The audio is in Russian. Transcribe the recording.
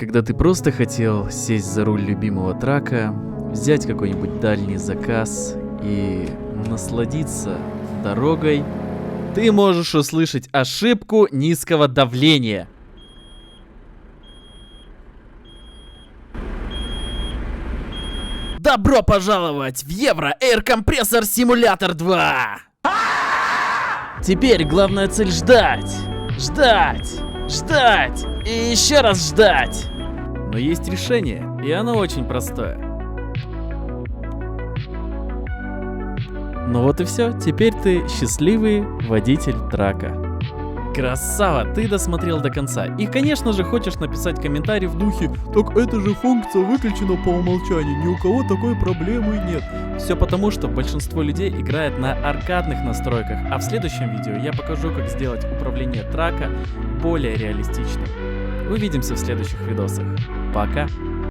Когда ты просто хотел сесть за руль любимого трака, взять какой-нибудь дальний заказ и насладиться дорогой, ты можешь услышать ошибку низкого давления. Добро пожаловать в Евро Air Compressor Simulator 2! Теперь главная цель ждать, ждать, ждать и еще раз ждать. Но есть решение, и оно очень простое. Ну вот и все, теперь ты счастливый водитель трака. Красава, ты досмотрел до конца. И конечно же хочешь написать комментарий в духе: так эта же функция выключена по умолчанию, ни у кого такой проблемы нет. Все потому, что большинство людей играет на аркадных настройках, а в следующем видео я покажу, как сделать управление трака более реалистичным. Увидимся в следующих видосах. Пока!